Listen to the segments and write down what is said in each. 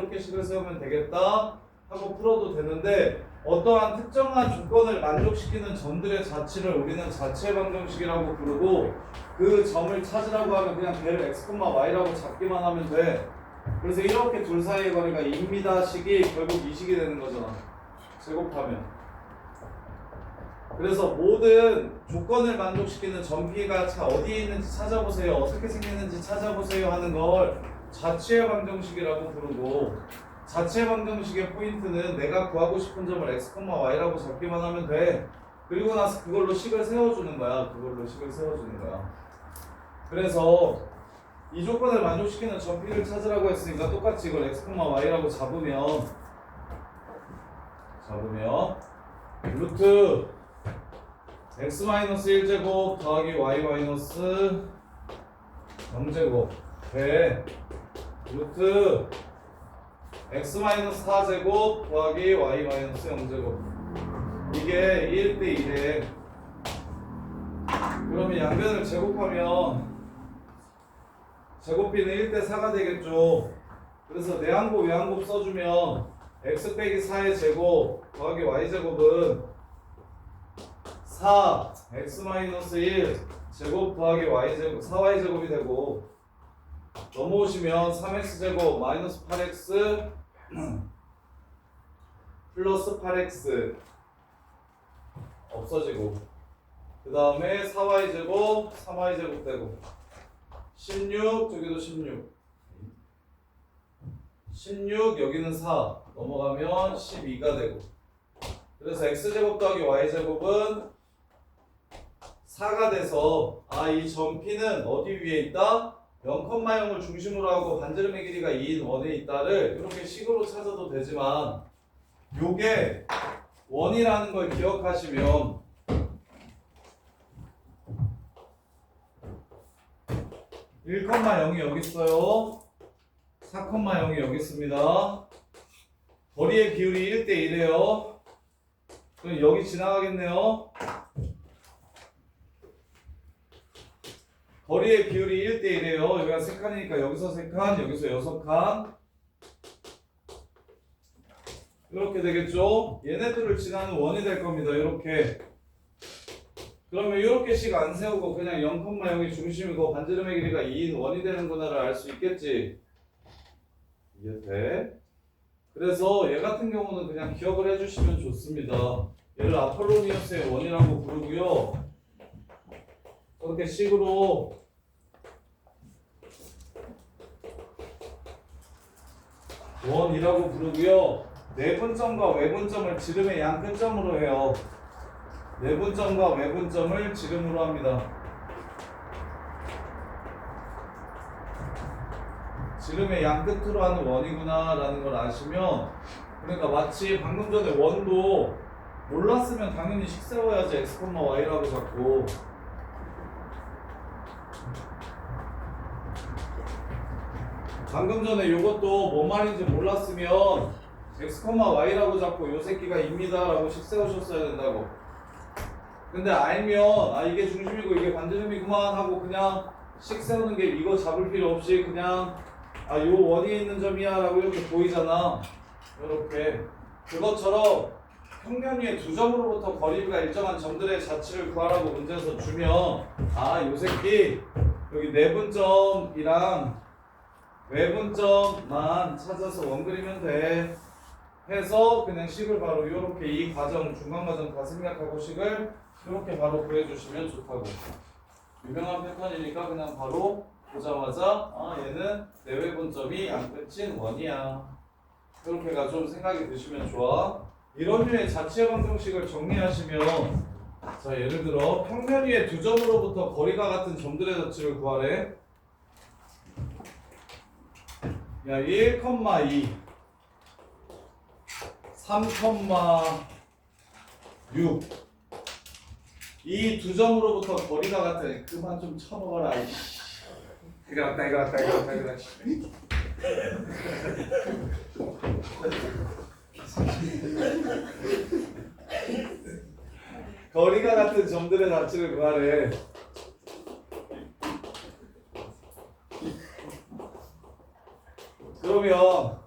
이렇게 식을 세우면 되겠다 하고 풀어도 되는데 어떠한 특정한 조건을 만족시키는 점들의 자치를 우리는 자체 방정식이라고 부르고 그 점을 찾으라고 하면 그냥 걔를 x, y라고 잡기만 하면 돼. 그래서 이렇게 둘 사이의 거리가 2입니다 식이 결국 이 식이 되는 거잖아. 제곱하면. 그래서 모든 조건을 만족시키는 점 P가 어디에 있는지 찾아보세요. 어떻게 생겼는지 찾아보세요 하는 걸 자취의 방정식이라고 부르고 자취의 방정식의 포인트는 내가 구하고 싶은 점을 x, y라고 잡기만 하면 돼. 그리고 나서 그걸로 식을 세워주는 거야. 그래서 이 조건을 만족시키는 점 P를 찾으라고 했으니까 똑같이 이걸 x, y라고 잡으면 루트 x-1제곱 더하기 y-1 0제곱 배 루트 x-4제곱 더하기 y-0제곱 이게 1대 1에 그러면 양변을 제곱하면 제곱비는 1대 4가 되겠죠. 그래서 내항곱 외항곱 써주면 x 빼기 4의 제곱 더하기 y제곱은 4 x-1 제곱 더하기 y제곱 4y제곱이 되고 넘어오시면 3x제곱 마이너스 8x 플러스 8x 없어지고 그 다음에 4y제곱 3y제곱 되고 16 저기도 16 여기는 4 넘어가면 12가 되고 그래서 x제곱 더하기 y제곱은 4가 돼서 이 점 P는 어디 위에 있다? 0,0을 중심으로 하고 반지름의 길이가 2인 원에 있다를 이렇게 식으로 찾아도 되지만 요게 원이라는 걸 기억하시면 1,0이 여기 있어요. 4,0이 여기 있습니다. 거리의 비율이 1대 1이에요. 그럼 여기 지나가겠네요. 거리의 비율이 1대 1이에요. 여기가 3칸이니까 여기서 3칸, 여기서 6칸. 이렇게 되겠죠? 얘네들을 지나는 원이 될 겁니다. 이렇게. 그러면 이렇게씩 안 세우고 그냥 0,0이 중심이고 반지름의 길이가 2인 원이 되는구나를 알 수 있겠지? 이게 돼? 그래서 얘 같은 경우는 그냥 기억을 해주시면 좋습니다. 얘를 아폴로니우스의 원이라고 부르고요. 이렇게 식으로 원이라고 부르고요. 내분점과 외분점을 지름의 양 끝점으로 해요. 내분점과 외분점을 지름으로 합니다. 지름의 양 끝으로 하는 원이구나 라는 걸 아시면 그러니까 마치 방금 전에 원도 몰랐으면 당연히 식 세워야지 x, y라고 잡고 방금 전에 이것도 뭔 말인지 몰랐으면 x, y라고 잡고 요 새끼가 입니다 라고 식 세우셨어야 된다고. 근데 알면 이게 중심이고 이게 반지름이구만 하고 그냥 식 세우는 게 이거 잡을 필요 없이 그냥 요 원위에 있는 점이야 라고 이렇게 보이잖아. 이렇게 그것처럼 평면 위에 두 점으로부터 거리가 일정한 점들의 자치를 구하라고 문제에서 주면 요 새끼 여기 내분점이랑 외분점만 찾아서 원 그리면 돼 해서 그냥 식을 바로 이렇게 이 과정 중간 과정 다 생략하고 식을 이렇게 바로 구해주시면 좋다고. 유명한 패턴이니까 그냥 바로 보자마자 얘는 내외분점이 양끝인 원이야 이렇게가 좀 생각이 드시면 좋아. 이런 류의 자체 방정식을 정리하시면 자 예를 들어 평면 위에 두 점으로부터 거리가 같은 점들의 자치를 구하래. 야 1,2 3,6 이 두 점으로부터 거리가 같은 그만 좀 쳐먹어라 이씨. 이거 같다 거리가 같은 점들의 자치를 구하래. 그러면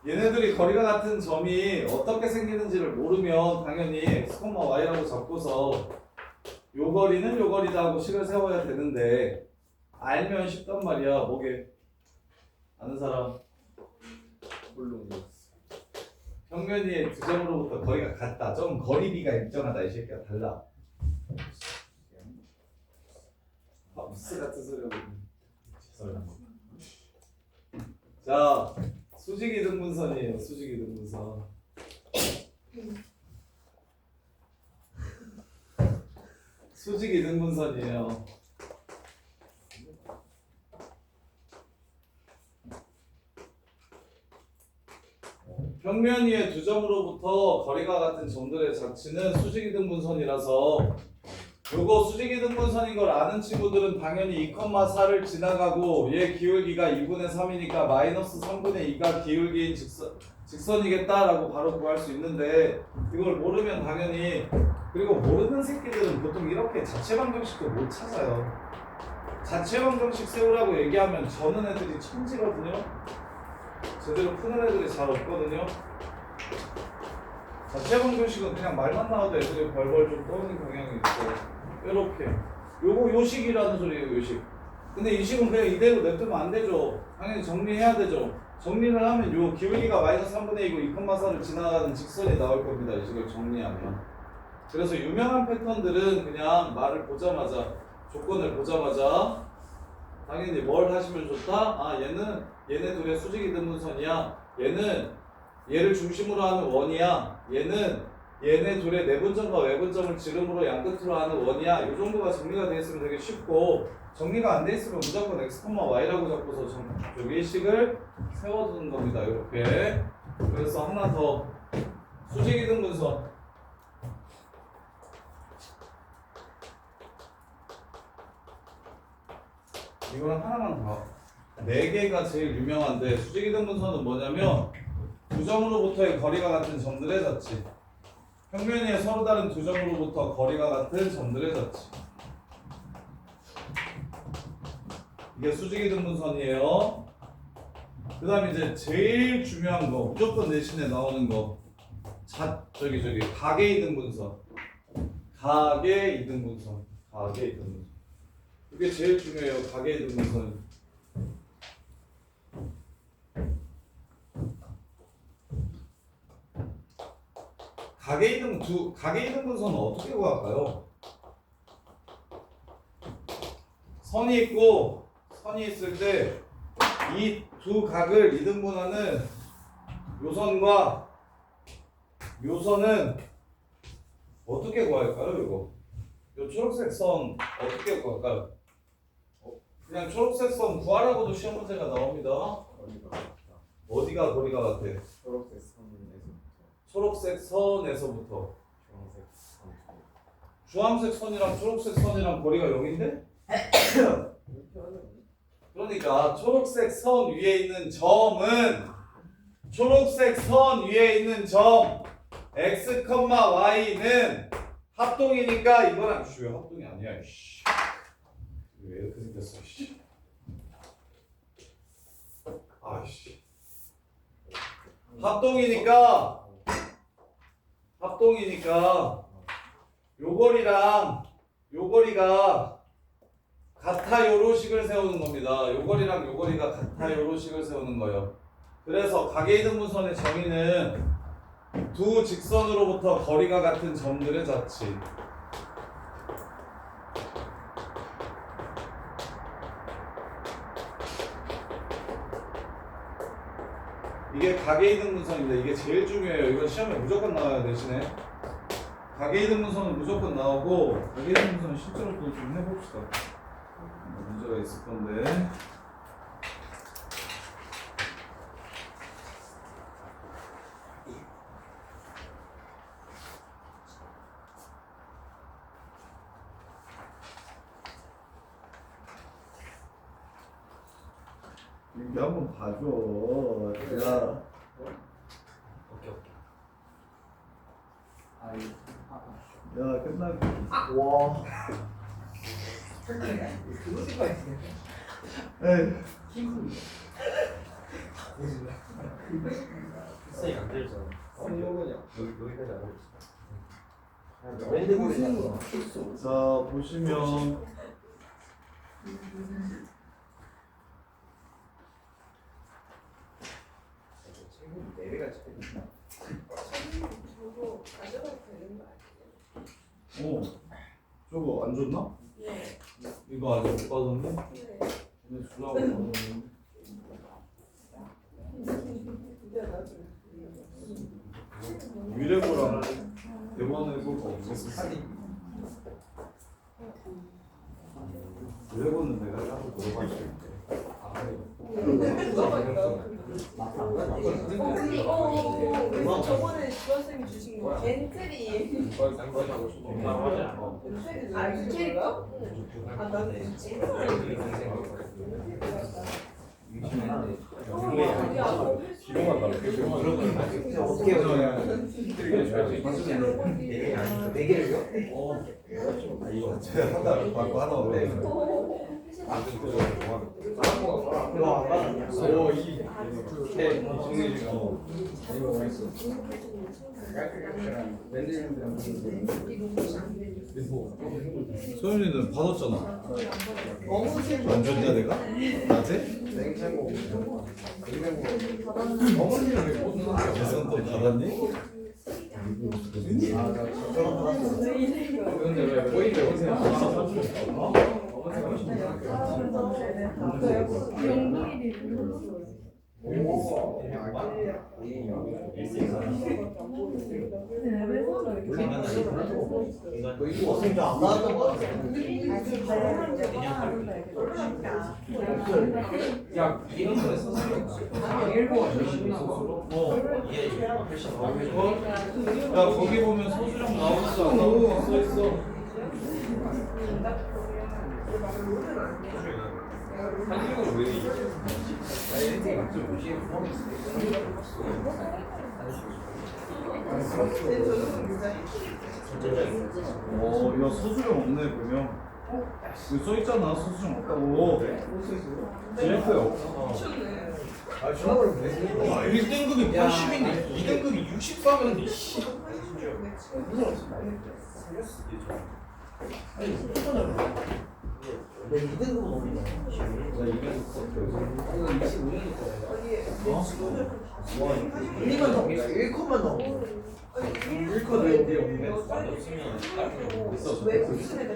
얘네들이 거리가 같은 점이 어떻게 생기는지를 모르면 당연히 x, y라고 잡고서 요 거리는 요 거리다 하고 식을 세워야 되는데 알면 쉽단 말이야. 뭐게? 아는 사람? 물론 평면 위에 두 점으로부터 거리가 같다. 좀 거리비가 일정하다. 이 새끼가 달라. 무스 같은 소리 하고 있네. 자, 수직이등분선이에요. 수직이등분선. 수직이등분선이에요. 평면 위에 두 점으로부터 거리가 같은 점들의 자치는 수직이등분선이라서 요거 수직이 등분선인 걸 아는 친구들은 당연히 2,4를 지나가고 얘 기울기가 2분의 3이니까 마이너스 3분의 2가 기울기인 직선이겠다라고 바로 구할 수 있는데 이걸 모르면 당연히 그리고 모르는 새끼들은 보통 이렇게 자체 방정식도 못 찾아요. 자체 방정식 세우라고 얘기하면 저는 애들이 천지거든요. 제대로 푸는 애들이 잘 없거든요. 자체 방정식은 그냥 말만 나와도 애들이 벌벌 좀 떠는 경향이 있어요. 이렇게 요거 요식이라는 소리예요. 요식. 근데 이 식은 그냥 이대로 냅두면 안 되죠. 당연히 정리해야 되죠. 정리를 하면 요 기울기가 마이너스 3분의 2고 2,4를 지나가는 직선이 나올 겁니다. 이 식을 정리하면. 그래서 유명한 패턴들은 그냥 말을 보자마자 조건을 보자마자 당연히 뭘 하시면 좋다? 아 얘네 둘의 수직이 등분선이야. 얘는 얘를 중심으로 하는 원이야. 얘는 얘네 둘의 내분점과 외분점을 지름으로 양끝으로 하는 원이야. 이 정도가 정리가 되어 있으면 되게 쉽고 정리가 안 돼 있으면 무조건 x, y라고 잡고서 저기 식을 세워두는 겁니다. 이렇게. 그래서 하나 더 수직이 등분선. 이거랑 하나만 더. 4개가 제일 유명한데 수직이 등분선은 뭐냐면 두 점으로부터의 거리가 같은 점들의 자치. 평면 위에 서로 다른 두 점으로부터 거리가 같은 점들의 자치. 이게 수직이 등분선이에요. 그 다음에 이제 제일 중요한 거 무조건 내신에 나오는 거 가계 이등분선. 가계 이등분선. 이게 제일 중요해요. 가계 이등분선. 가계 이등분선은 어떻게 구할까요? 선이 있고 선이 있을 때 이 두 각을 이등분하는 요선과 요선은 어떻게 구할까요? 이거 요 초록색 선 어떻게 구할까요? 그냥 초록색 선 구하라고도 시험 문제가 나옵니다. 어디가 거리가 같아? 초록색 선에서부터 주황색 선이랑 초록색 선이랑 거리가 0인데? 그러니까 초록색 선 위에 있는 점은 초록색 선 위에 있는 점 x, y는 합동이니까 이거랑 왜 합동이 아니야? 왜 이렇게 생겼어? 아이씨. 합동이니까 요거리랑 요거리가 같아 요로식을 세우는 겁니다. 요거리랑 요거리가 같아 요로식을 세우는 거예요. 그래서 가계 이등분선의 정의는 두 직선으로부터 거리가 같은 점들의 자치. 이게 가계 이등분선입니다. 이게 제일 중요해요. 이건 시험에 무조건 나와요. 대신에 가계 이등분선은 무조건 나오고 가계 이등분선 실제로 또 좀 해봅시다. 문제가 있을 건데. 이게 한번 봐줘. 야. 야, 끝나고. 와. 에이. 쌤이 안 되잖아. 여기까지 안 되지. 자, 보시면 저거 가져가도 되는 거 아니에요? 저거 안 줬나? 네. 이거 아직 못 받았네? 네. 근데 주라고 받았네. 진짜 나중에. 위례고랑 대본을 볼거 없었어. 위례고는 내가 한번 물어볼 수 있대. 누가 봐도 그래서 저번에 주한쌤이 주신 거 엔트리. 아, 엔트리가? 아, 나는 엔트리. 기록만 달라. 어떻게 해야 네 개를요? 이거 제가 하나 받고 하나 없네. 소연이는 받았잖아. 안 줬냐 내가? 낮에? 예선 또 받았니? 근데 왜 보이는데 오세요? 야, 이런 거에 야 거기 보면 소수령 나오지도 않고 써있어. 야 소수령 없네 보면. 여기 써있잖아 소수령 없다고. DF에 없어. 아, 저거를 왜? 와, 1등급이 80인데 2등급이 64면인데 씨. 내 2등급은 어디냐? 이건 25년일 거예요. 1만 더, 1컷만 더. 1컷 왜 어디 없네? 왜 무슨 애들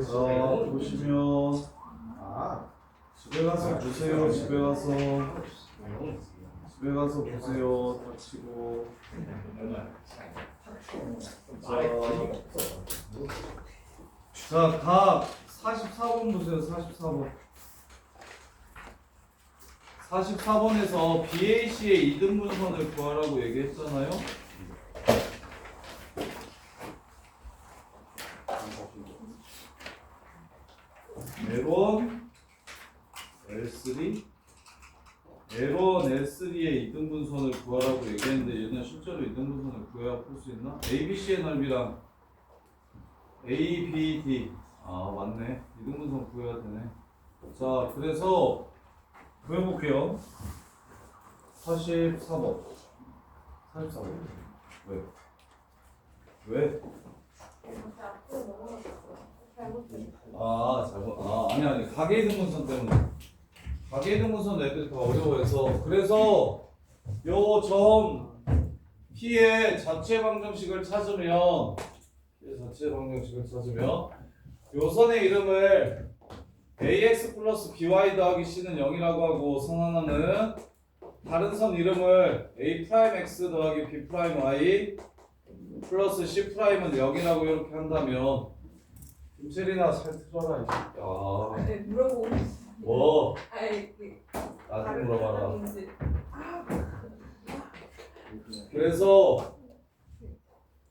자 보시면 집에 가서 보세요. 집에 가서 보세요. 닥치고. 자, 각 44번 보세요. 44번. 44번에서 BAC의 이등분선을 구하라고 얘기했잖아요. L1, L3, L1, L3의 이등분선을 구하라고 얘기했는데 얘는 실제로 이등분선을 구해야 풀 수 있나? ABC의 넓이랑 ABD 아 맞네. 이등분선 구해야 되네. 자 그래서 구해볼게요. 44번 44번 왜? 왜? 아니 가계 이등분선 때문에 가계 이등분선 애들이 더 어려워해서 그래서 요 점 P의 자체 방정식을 찾으면 요 선의 이름을 ax 플러스 by 더하기 c는 0이라고 하고 선 하나는 다른 선 이름을 a 프라임 x 더하기 b 프라임 y 플러스 c 프라임은 0이라고 이렇게 한다면 김세린아 잘 들어라 이 새끼야. 네, 물어보고 뭐? 아이 나한테 물어봐라. 문제. 그래서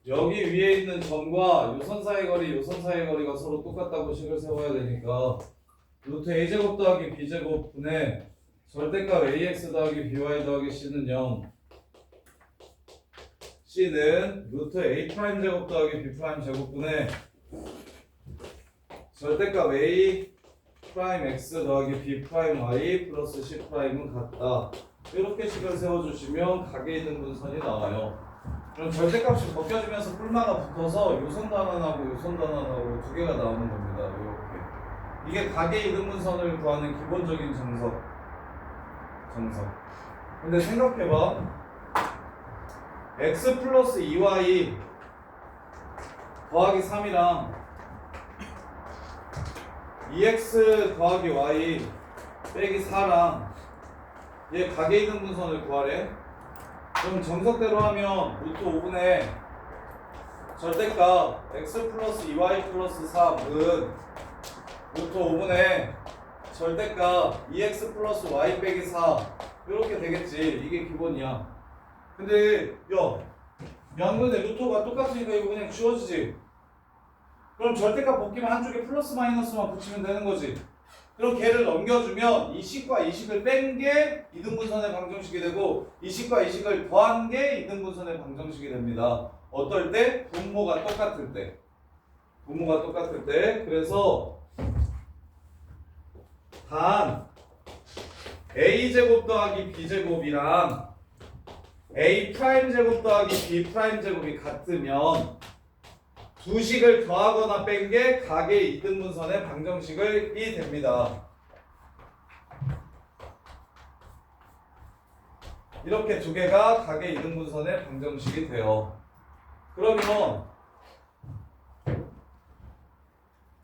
여기 위에 있는 점과 요선 사이 거리, 요선 사이 거리가 서로 똑같다고 식을 세워야 되니까 루트 a제곱 더하기 b제곱 분의 절대값 ax 더하기 by 더하기 c는 0 c는 루트 a 프라임 제곱 더하기 b 프라임 제곱 분의 절대값 a 프라임 x 더하기 b 프라임 y 플러스 c 프라임은 같다. 이렇게 식을 세워주시면 각에 있는 분선이 나와요. 그럼 절대값이 벗겨지면서 뿔마가 붙어서 요선 단원하고 요선 단원하고 두 개가 나오는 겁니다. 이렇게 이게 각의 이등분선을 구하는 기본적인 정석. 근데 생각해봐. x 플러스 2y 더하기 3이랑 2x 더하기 y 빼기 4랑 얘 각의 이등분선을 구하래. 그럼 정석대로 하면 루트 5분의 절대값 x 플러스 2y 플러스 3은 루트 5분의 절대값 2x 플러스 y 빼기 4 이렇게 되겠지. 이게 기본이야. 근데 양근의 루터가 똑같으니까 이거 그냥 지워지지. 그럼 절대값 벗기면 한쪽에 플러스 마이너스만 붙이면 되는 거지. 그럼 걔를 넘겨주면 이 식과 이 식을 뺀 게 이등분선의 방정식이 되고 이 식과 이 식을 더한 게 이등분선의 방정식이 됩니다. 어떨 때? 분모가 똑같을 때. 분모가 똑같을 때. 그래서 단 a제곱 더하기 b제곱이랑 a 프라임 제곱 더하기 b 프라임 제곱이 같으면 두 식을 더하거나 뺀 게 각의 이등분선의 방정식이 됩니다. 이렇게 두 개가 각의 이등분선의 방정식이 돼요. 그러면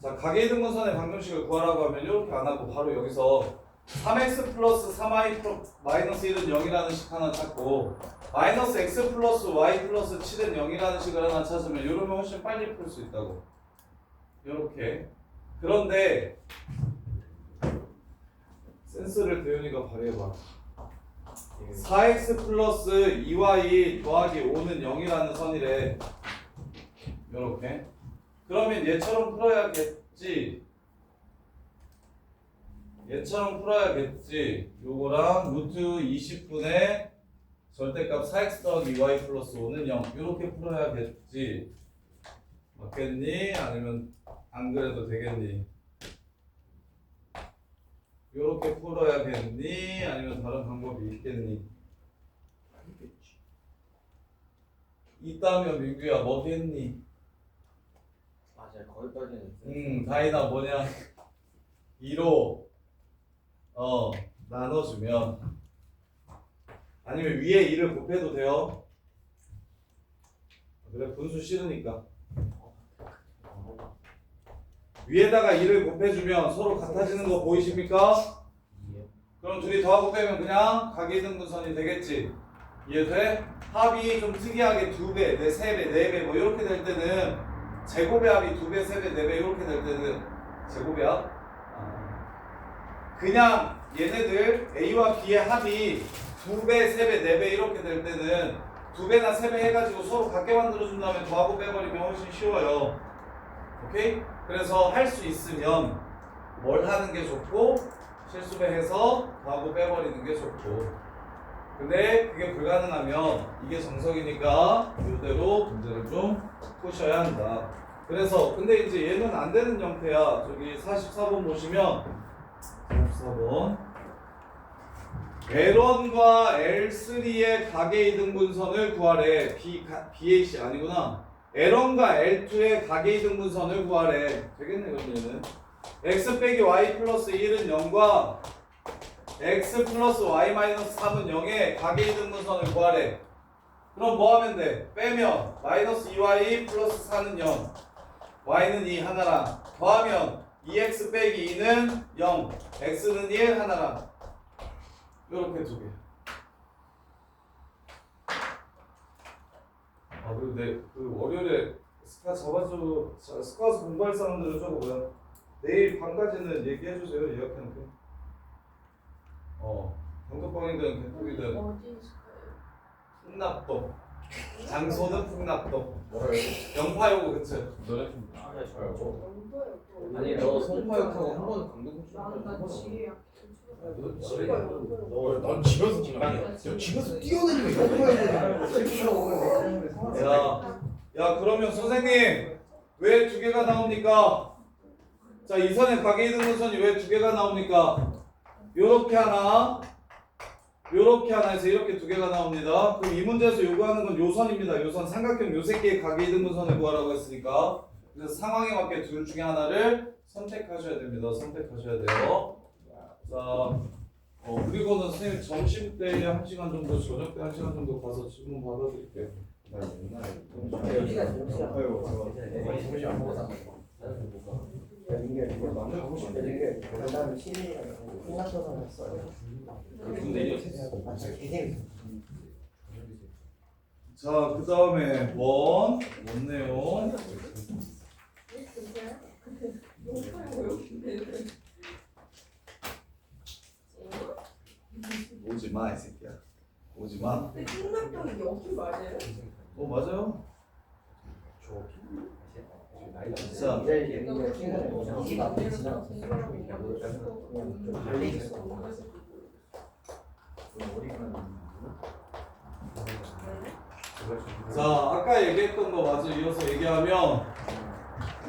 자, 각의 이등분선의 방정식을 구하라고 하면 이렇게 안 하고 바로 여기서 3x 플러스 3y 마이너스 1은 0이라는 식 하나 찾고 마이너스 x 플러스 y 플러스 7은 0이라는 식을 하나 찾으면 이러면 훨씬 빨리 풀 수 있다고. 이렇게. 그런데 센스를 대윤이가 발휘해봐. 4x 플러스 2y 더하기 5는 0이라는 선이래. 이렇게. 그러면 얘처럼 풀어야겠지. 얘처럼 풀어야겠지. 요거랑 루트 20분의 절대값 4x 더하기 2y 플러스 5는 0 이렇게 풀어야겠지. 맞겠니? 아니면 안 그래도 되겠니? 이렇게 풀어야겠니? 아니면 다른 방법이 있겠니? 있다면 민규야 뭐겠니? 맞아요. 거기까지는. 다이나 뭐냐? 2로 나눠주면 아니면 위에 2를 곱해도 돼요. 그래 분수 싫으니까 위에다가 2를 곱해주면 서로 같아지는 거 보이십니까? 그럼 둘이 더하고 빼면 그냥 각이등분선이 되겠지. 이해돼? 합이 좀 특이하게 2배, 3배, 4배 뭐 이렇게 될 때는 제곱의 합이 2배, 3배, 4배 이렇게 될 때는 제곱의 합? 그냥 얘네들 A와 B의 합이 2배, 3배, 4배 이렇게 될 때는 2배나 3배 해가지고 서로 같게 만들어준 다음에 더하고 빼버리면 훨씬 쉬워요. 오케이? 그래서 할 수 있으면 뭘 하는 게 좋고 실수배해서 더하고 빼버리는 게 좋고 근데 그게 불가능하면 이게 정석이니까 이대로 문제를 좀 푸셔야 한다. 그래서 근데 이제 얘는 안 되는 형태야. 저기 44번 보시면 44번 L1과 L3의 각의 이등분선을 구하래. BAC 아니구나. L1과 L2의 각의 이등분선을 구하래. 되겠네 그럼 얘는 x 빼기 y 플러스 1은 0과 x 플러스 y 마이너스 3은 0의 각의 이등분선을 구하래. 그럼 뭐 하면 돼? 빼면 마이너스 2y 플러스 4는 0 y는 2 하나랑 더하면 2x 빼기 2는 0 x는 1 하나랑 요렇게 두 개. 그리고 그 월요일에 스카 스카스 공부할 사람들은 저거 뭐야? 내일 밤까지는 얘기해주세요. 예약해놓게. 단톡방이든 개톡이든 어디 있을까요? 풍납동. 장소는 풍납동. 영파요고 그치? 노래 좀 아니 너 송파역하고 한 번 강동 나 지혜야. 난 집에서 지나가. 집에서 뛰어내리고 야 그러면 선생님 왜 두 개가 나옵니까? 자 이 선의 각의 이등분선이 왜 두 개가 나옵니까? 요렇게 하나 요렇게 하나 해서 이렇게 두 개가 나옵니다. 그럼 이 문제에서 요구하는 건 요선입니다. 요선 삼각형 요 세 개의 각의 이등분선을 구하라고 했으니까 그래서 상황에 맞게 둘 중에 하나를 선택하셔야 됩니다. 선택하셔야 돼요. 자, 그리고는 선생님 점심 때 1시간 정도, 저녁 때 1시간 정도 가서 질문 받아드릴게요. 자, 그 다음에 원 내용. 마 이 새끼야. 오지 마. 근데 충남동이 여기 맞아요? 맞아요. 진짜 이집 앞에 지나 자, 아까 얘기했던 거 마저 이어서 얘기하면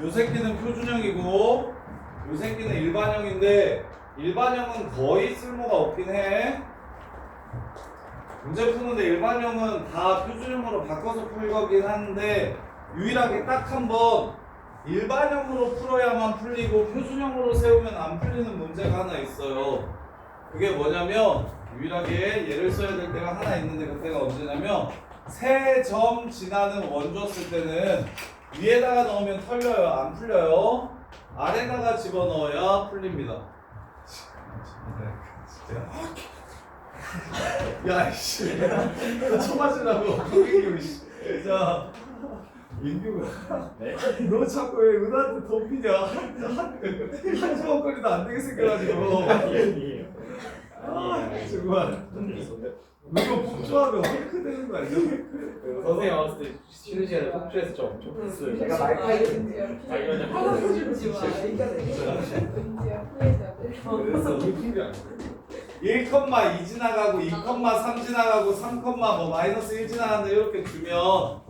요 새끼는 표준형이고 요 새끼는 일반형인데 일반형은 거의 쓸모가 없긴 해. 문제 푸는데 일반형은 다 표준형으로 바꿔서 풀 거긴 한데 유일하게 딱 한 번 일반형으로 풀어야만 풀리고 표준형으로 세우면 안 풀리는 문제가 하나 있어요. 그게 뭐냐면 유일하게 예를 써야 될 때가 하나 있는데 그때가 언제냐면 세 점 지나는 원 줬을 때는 위에다가 넣으면 털려요. 안 풀려요. 아래다가 집어넣어야 풀립니다. 야, 이씨. 너 쳐맞으라고. 민규, 씨. 자, 민규가. 너 자꾸 왜 은하한테 덮이냐? 한 주먹거리도 안 되게 생겨가지고. 정말. 이거 폭주하면 헐크 되는 거 아니야? 선생님 왔을 때 쉬는 시간에 폭주해서 좀 엄청 했어요. 제가 말파이거든요. 은지야 후회자들. 그래서 웃긴 게 아니고 1,2 지나가고 2,3 지나가고 3, 뭐 마이너스 1 지나가는데 이렇게 주면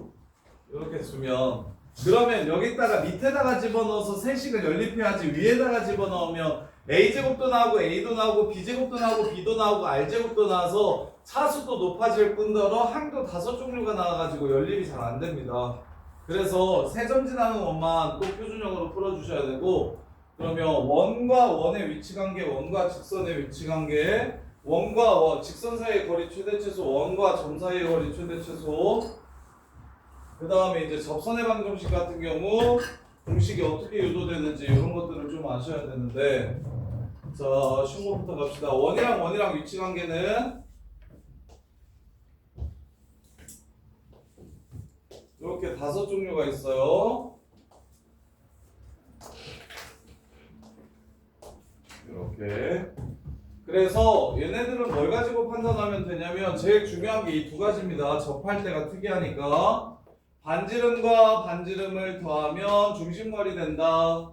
그러면 여기다가 밑에다가 집어넣어서 세식을 연립해야지 위에다가 집어넣으면 A제곱도 나오고 A도 나오고 B제곱도 나오고 B도 나오고 R제곱도 나와서 차수도 높아질 뿐더러 항도 5종류가 나와가지고 연립이 잘 안 됩니다. 그래서 세 점 지나는 원만 꼭 표준형으로 풀어주셔야 되고 그러면 원과 원의 위치관계, 원과 직선의 위치관계, 원과 직선 사이의 거리 최대최소, 원과 점 사이의 거리 최대최소 그 다음에 이제 접선의 방정식 같은 경우 공식이 어떻게 유도되는지 이런 것들을 좀 아셔야 되는데 자, 쉬운 것부터 갑시다. 원이랑 위치관계는 이렇게 5종류가 있어요. 이렇게. 그래서 얘네들은 뭘 가지고 판단하면 되냐면 제일 중요한 게 이 두 가지입니다. 접할 때가 특이하니까 반지름과 반지름을 더하면 중심거리 된다.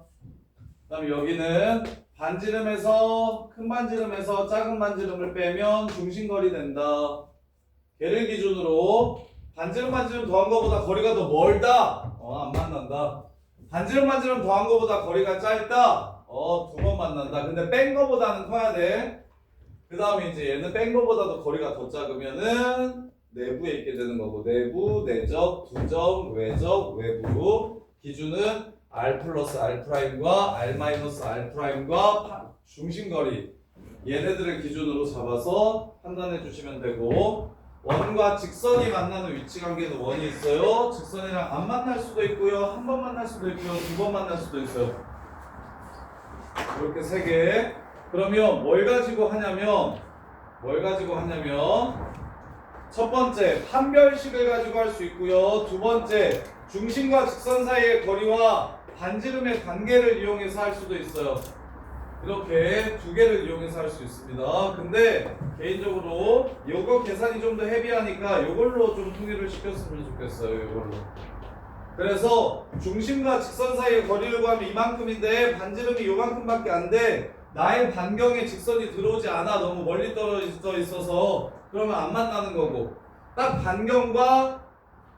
그 다음에 여기는 반지름에서 큰 반지름에서 작은 반지름을 빼면 중심거리 된다. 걔를 기준으로 반지름 더한 거보다 거리가 더 멀다. 안 만난다. 반지름 더한 거보다 거리가 짧다. 2번 만난다. 근데 뺀 거보다는 커야 돼. 그 다음에 이제 얘는 뺀 거보다도 거리가 더 작으면은 내부에 있게 되는 거고 내부, 내적, 부점, 외적, 외부 기준은 R 플러스 R 프라임과 R 마이너스 R 프라임과 중심거리 얘네들을 기준으로 잡아서 판단해 주시면 되고 원과 직선이 만나는 위치관계는 원이 있어요. 직선이랑 안 만날 수도 있고요. 한 번 만날 수도 있고요. 2번 만날 수도 있어요. 이렇게 3개. 그러면 뭘 가지고 하냐면 첫 번째 판별식을 가지고 할 수 있고요. 두 번째 중심과 직선 사이의 거리와 반지름의 관계를 이용해서 할 수도 있어요. 이렇게 2개를 이용해서 할 수 있습니다. 근데 개인적으로 요거 계산이 좀 더 헤비하니까 요걸로 좀 통일을 시켰으면 좋겠어요. 요걸로. 그래서 중심과 직선 사이의 거리를 구하면 이만큼인데 반지름이 요만큼밖에 안 돼. 나의 반경에 직선이 들어오지 않아. 너무 멀리 떨어져 있어서 그러면 안 만나는 거고 딱 반경과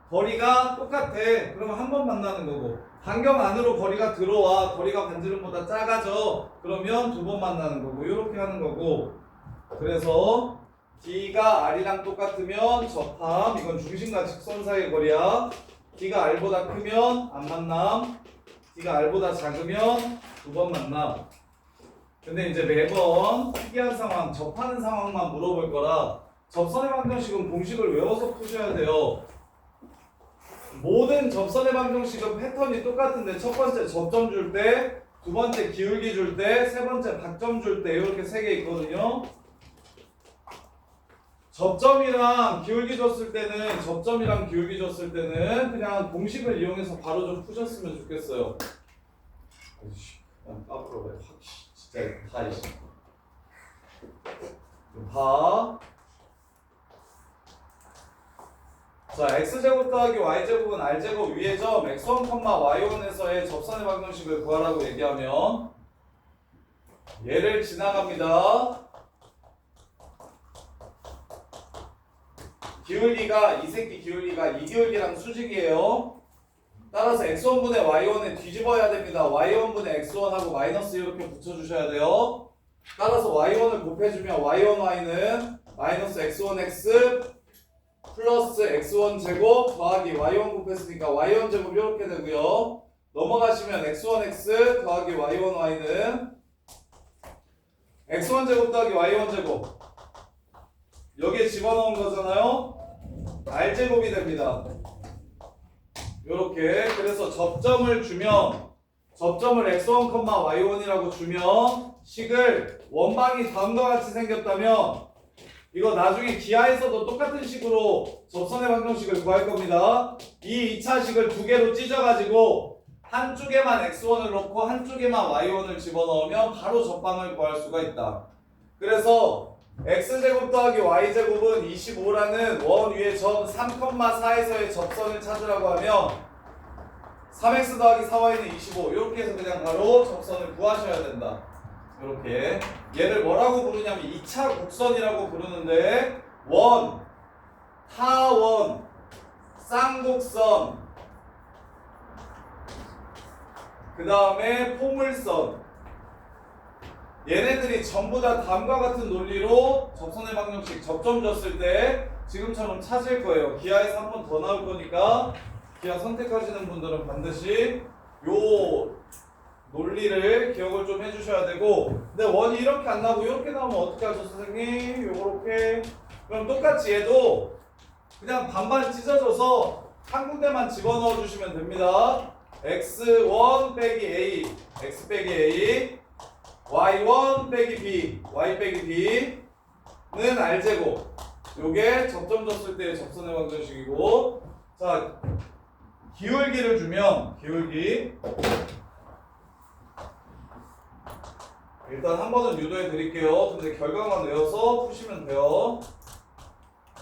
거리가 똑같아. 그러면 한 번 만나는 거고 반경 안으로 거리가 들어와. 거리가 반지름보다 작아져. 그러면 2번 만나는 거고 이렇게 하는 거고 그래서 D가 R이랑 똑같으면 접함. 이건 중심과 직선 사이의 거리야. D가 R보다 크면 안 만남. D가 R보다 작으면 2번 만남. 근데 이제 매번 특이한 상황, 접하는 상황만 물어볼 거라 접선의 방정식은 공식을 외워서 푸셔야 돼요. 모든 접선의 방정식은 패턴이 똑같은데 첫 번째 접점 줄 때, 두 번째 기울기 줄 때, 세 번째 박점 줄 때 이렇게 3개 있거든요. 접점이랑 기울기 줬을 때는 그냥 공식을 이용해서 바로 좀 푸셨으면 좋겠어요. 그냥 앞으로 해. 진짜 다 이씨. 봐. 자, x제곱 더하기 y제곱은 r제곱 위의 점 x1, y1에서의 접선의 방정식을 구하라고 얘기하면 얘를 지나갑니다. 기울기가 이 새끼 기울기가 이 기울기랑 수직이에요. 따라서 x1분의 y1에 뒤집어야 됩니다. y1분의 x1하고 마이너스 이렇게 붙여주셔야 돼요. 따라서 y1을 곱해주면 y1y는 마이너스 x1x 플러스 x1 제곱 더하기 y1 곱했으니까 y1 제곱 이렇게 되고요. 넘어가시면 x1x 더하기 y1y는 x1 제곱 더하기 y1 제곱 여기에 집어넣은 거잖아요. r제곱이 됩니다. 요렇게. 그래서 접점을 주면 접점을 x1, y1이라고 주면 식을 원방이 다음과 같이 생겼다면 이거 나중에 기하에서도 똑같은 식으로 접선의 방정식을 구할 겁니다. 이 2차식을 두 개로 찢어가지고 한쪽에만 x1을 넣고 한쪽에만 y1을 집어넣으면 바로 접방을 구할 수가 있다. 그래서 x제곱 더하기 y제곱은 25라는 원 위의 점 3,4에서의 접선을 찾으라고 하면 3x 더하기 4y는 25 이렇게 해서 그냥 바로 접선을 구하셔야 된다. 이렇게 얘를 뭐라고 부르냐면 2차 곡선이라고 부르는데 원, 타원, 쌍곡선 그 다음에 포물선 얘네들이 전부 다 다음과 같은 논리로 접선의 방정식 접점 줬을 때 지금처럼 찾을 거예요. 기하에서 한 번 더 나올 거니까 기하 선택하시는 분들은 반드시 요 논리를 기억을 좀 해주셔야 되고 근데 원이 이렇게 안 나오고 이렇게 나오면 어떻게 하죠 선생님? 요렇게 그럼 똑같이 얘도 그냥 반반 찢어져서 한 군데만 집어넣어 주시면 됩니다. x1 빼기 a x 빼기 a y1 빼기 b y 빼기 b는 r제곱 요게 접점 줬을 때의 접선의 방정식이고 자 기울기를 주면 기울기 일단 한 번은 유도해 드릴게요. 근데 결과만 외워서 푸시면 돼요.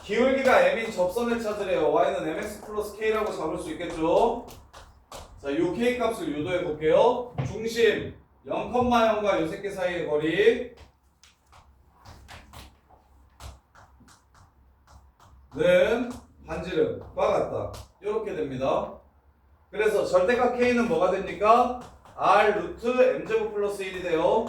기울기가 m인 접선을 찾으래요. y는 mx 플러스 k라고 잡을 수 있겠죠. 자, 요 k 값을 유도해 볼게요. 중심 0,0과 요 새끼 사이의 거리 는 반지름과 같다. 이렇게 됩니다. 그래서 절대값 k는 뭐가 됩니까? r 루트 m제곱 플러스 1이 돼요.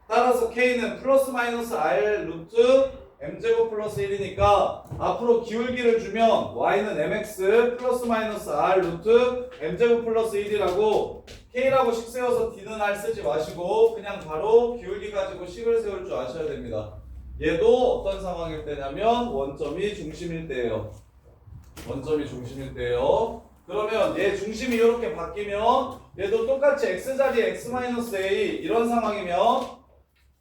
따라서 k는 플러스 마이너스 r 루트 m제곱 플러스 1이니까 앞으로 기울기를 주면 y는 mx 플러스 마이너스 r 루트 m제곱 플러스 1이라고 k라고 식 세워서 d는 r 쓰지 마시고 그냥 바로 기울기 가지고 식을 세울 줄 아셔야 됩니다. 얘도 어떤 상황일 때냐면 원점이 중심일 때예요. 원점이 중심일 때예요. 그러면 얘 중심이 이렇게 바뀌면 얘도 똑같이 x자리에 x-a 이런 상황이면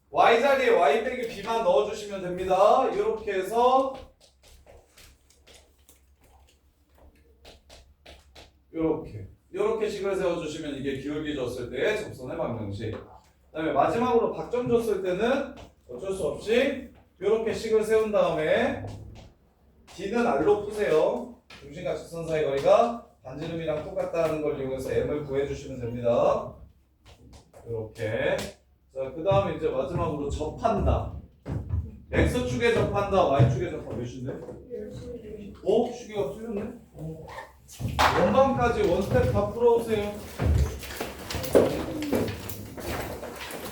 y자리에 y 빼기 b만 넣어주시면 됩니다. 이렇게 해서 이렇게 식을 세워주시면 이게 기울기 줬을 때의 접선의 방정식. 그 다음에 마지막으로 박점 줬을 때는 어쩔 수 없이 이렇게 식을 세운 다음에 d는 r로 푸세요. 중심과 직선 사이 거리가 반지름이랑 똑같다는 걸 이용해서 m을 구해주시면 됩니다. 이렇게. 자, 그 다음에 이제 마지막으로 접한다. x축에 접한다, y축에 접한다. 몇인데? 어? 시계가 틀렸네? 원방까지 원스텝 다 풀어오세요.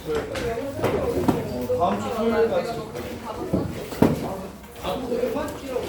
토요일까지. 다음 주 토요일까지. 아, 그거 1만 끼라고.